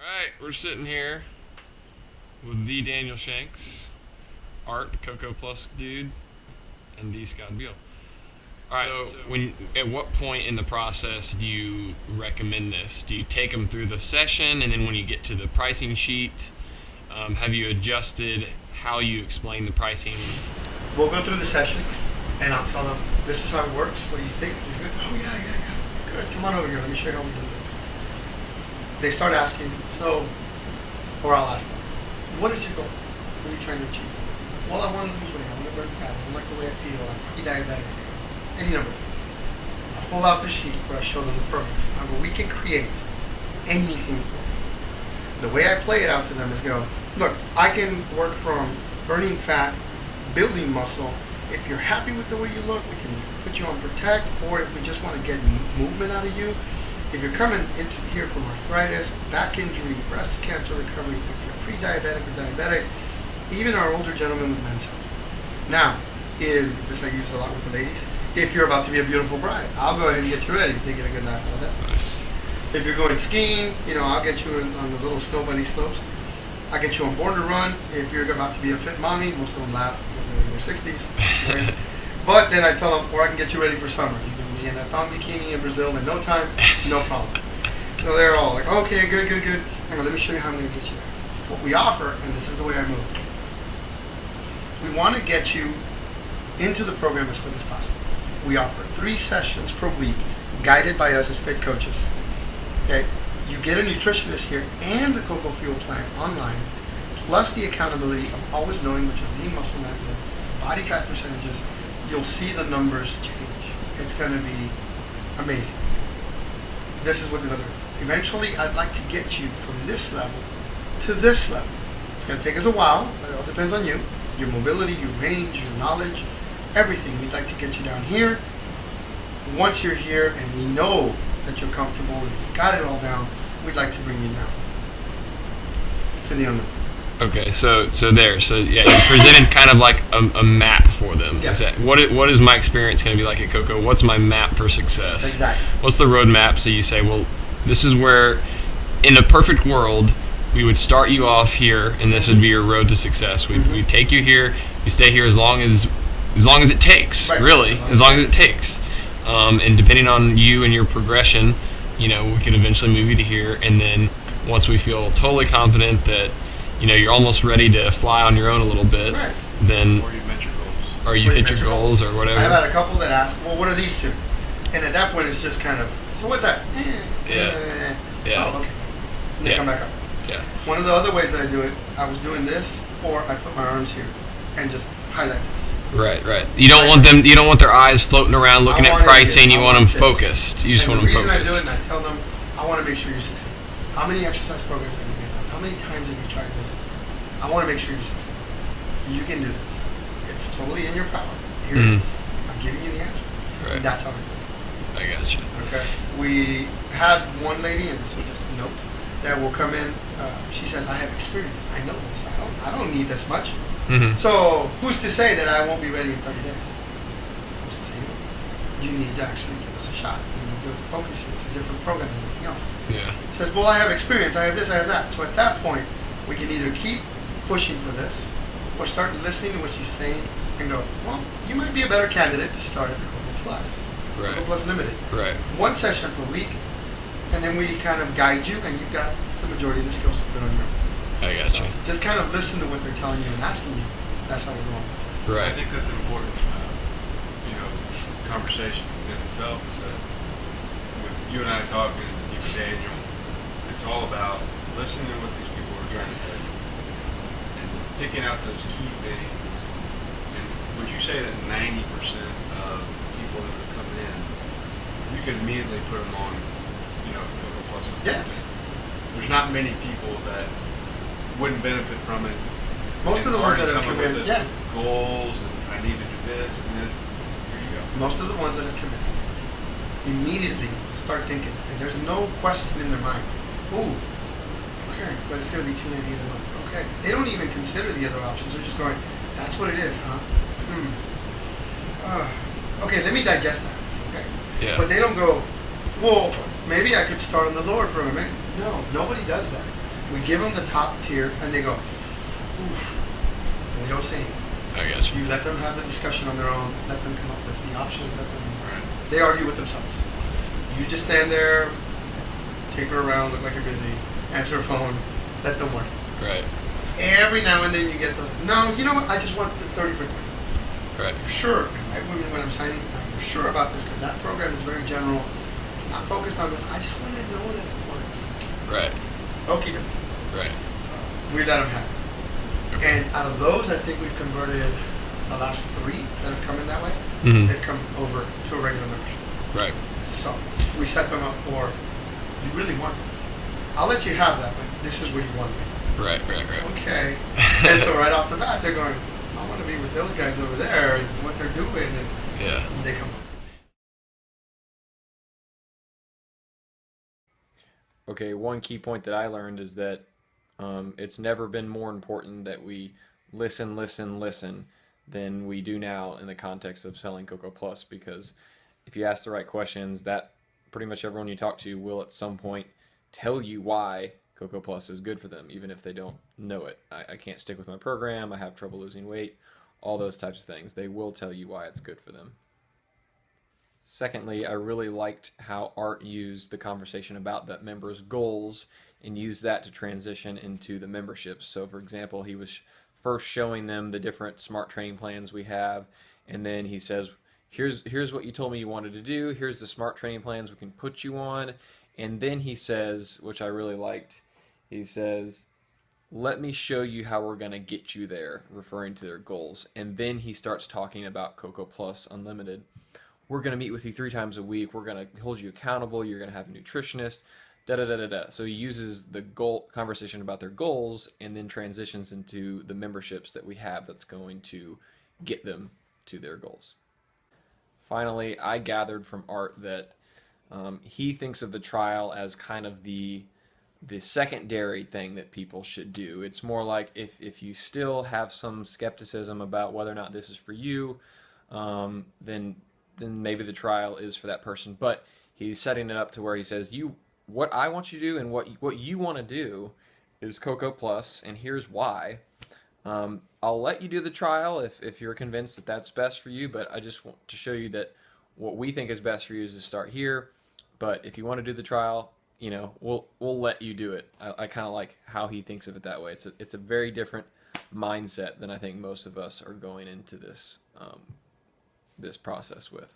Alright, we're sitting here with the Daniel Shanks, Art, the Koko Plus dude, and D. Scott Beal. Alright, so at what point in the process do you recommend this? Do you take them through the session, and then when you get to the pricing sheet, have you adjusted how you explain the pricing? We'll go through the session, and I'll tell them, this is how it works. What do you think? Is it good? Oh, yeah. Good. Come on over here. Let me show you how we do things. They start asking, or I'll ask them, what is your goal? What are you trying to achieve? Well, I want to lose weight. I want to burn fat. I don't like the way I feel. I'm pre-diabetic. Any number of things. I pull out the sheet where I show them the programs. However, we can create anything for them. The way I play it out to them is go, look, I can work from burning fat, building muscle. If you're happy with the way you look, we can put you on Protect, or if we just want to get movement out of you, if you're coming into here from arthritis, back injury, breast cancer recovery, if you're pre-diabetic or diabetic, even our older gentlemen with men's health. Now, this I use a lot with the ladies, if you're about to be a beautiful bride, I'll go ahead and get you ready. They get a good laugh out of that. Nice. If you're going skiing, I'll get you on the little snow bunny slopes. I'll get you on Born to Run. If you're about to be a fit mommy, most of them laugh because they're in their 60s. But then I tell them, or I can get you ready for summer. You can be in that thong bikini in Brazil in no time, no problem. So they're all like, okay, good. Hang on, let me show you how I'm going to get you there. What we offer, and this is the way I move, we want to get you into the program as quick as possible. We offer 3 sessions per week, guided by us as fit coaches. Okay, you get a nutritionist here and the Koko Fuel plan online, plus the accountability of always knowing what your lean muscle mass is, body fat percentages. You'll see the numbers change. It's going to be amazing. This is what we're going to do. Eventually, I'd like to get you from this level to this level. It's going to take us a while, but it all depends on you, your mobility, your range, your knowledge, everything. We'd like to get you down here. Once you're here and we know that you're comfortable and you've got it all down, we'd like to bring you down to the unknown. Okay, so you presented kind of like a map for them. Yes. What is my experience going to be like at Koko? What's my map for success? Exactly. What's the roadmap? So you say, well, this is where, in a perfect world, we would start you off here, and this would be your road to success. We'd take you here. You stay here as long as it takes. Right. Really, as long as it takes. And depending on you and your progression, we could eventually move you to here, and then once we feel totally confident that you're almost ready to fly on your own a little bit, right, then or you've met your goals, or you hit your goals or whatever. I've had a couple that ask, well, what are these two? And at that point, it's just kind of, so what's that? Yeah. Oh, okay. And they come back up. Yeah. One of the other ways that I do it, I was doing this, or I put my arms here and just highlight this. Right. You don't want them. You don't want their eyes floating around looking at pricing. You want them focused. You just want them focused. The reason I do it, and I tell them, I want to make sure you succeed. How many exercise programs have you been on? How many times have you tried this? I want to make sure you succeed. You can do this. It's totally in your power. Here it is. I'm giving you the answer. Right. And that's how we do it. I gotcha. Okay. We had one lady, and so just a note, that will come in. She says, I have experience. I know this. I don't need this much. Mm-hmm. So who's to say that I won't be ready in 30 days? Who's to say that? You need to actually give us a shot. You need to focus here. It's a different program than anything else. Yeah. Says, well, I have experience. I have this. I have that. So at that point, we can either keep pushing for this, or start listening to what she's saying and go, well, you might be a better candidate to start at the Koko Plus. Right. Koko Plus Limited. Right. 1 session per week, and then we kind of guide you, and you've got the majority of the skills to put on your own. I gotcha. So just kind of listen to what they're telling you and asking you. That's how we're going. Right. I think that's an important, conversation in itself. Is that with you and I talking, you and Daniel, it's all about listening to what these people are trying to say and picking out those key things. And would you say that 90% of people that are coming in, you could immediately put them on, Koko Plus? Yes. There's not many people that wouldn't benefit from it. Most of the ones that have come come in, yeah. Goals, and I need to do this and this. Here you go. Most of the ones that have come in immediately start thinking, and there's no question in their mind. Ooh, okay, but it's going to be $298 a month. Okay, they don't even consider the other options. They're just going, that's what it is, huh? Okay, let me digest that. Okay. Yeah. But they don't go, well, maybe I could start on the lower program. No, nobody does that. We give them the top tier, and they go, oof. And they don't say anything. I got you. You let them have the discussion on their own. Let them come up with the options. Right. They argue with themselves. You just stand there, take her around, look like you're busy, answer a phone, let them work. Right. Every now and then you get the, no, you know what, I just want the 30 for 20. Right. You're sure, right? When I'm signing, you're sure about this because that program is very general. It's not focused on this. I just want to know that it works. Right. Okay. Right. So we let them have it. Okay. And out of those, I think we've converted the last 3 that have come in that way. Mhm. They've come over to a regular membership. Right. So we set them up for, you really want this. I'll let you have that, but this is where you want to be. Right. Okay. And so right off the bat, they're going, I want to be with those guys over there and what they're doing. And Yeah. they come. Okay, one key point that I learned is that it's never been more important that we listen than we do now in the context of selling Koko Plus, because if you ask the right questions, that pretty much everyone you talk to will at some point tell you why Koko Plus is good for them, even if they don't know it. I can't stick with my program, I have trouble losing weight, all those types of things. They will tell you why it's good for them. Secondly, I really liked how Art used the conversation about the members' goals and used that to transition into the memberships. So for example, he was first showing them the different smart training plans we have, and then he says, here's what you told me you wanted to do, here's the smart training plans we can put you on, and then he says, which I really liked, he says, let me show you how we're going to get you there, referring to their goals. And then he starts talking about Koko Plus Unlimited. We're going to meet with you 3 times a week. We're going to hold you accountable. You're going to have a nutritionist. Da da da da da. So he uses the goal conversation about their goals and then transitions into the memberships that we have that's going to get them to their goals. Finally, I gathered from Art that he thinks of the trial as kind of the secondary thing that people should do. It's more like if you still have some skepticism about whether or not this is for you, then maybe the trial is for that person. But he's setting it up to where he says, what I want you to do and what you want to do is Koko Plus, and here's why. I'll let you do the trial if you're convinced that that's best for you, but I just want to show you that what we think is best for you is to start here. But if you want to do the trial, you know, we'll let you do it. I kind of like how he thinks of it that way. It's a very different mindset than I think most of us are going into this this process with.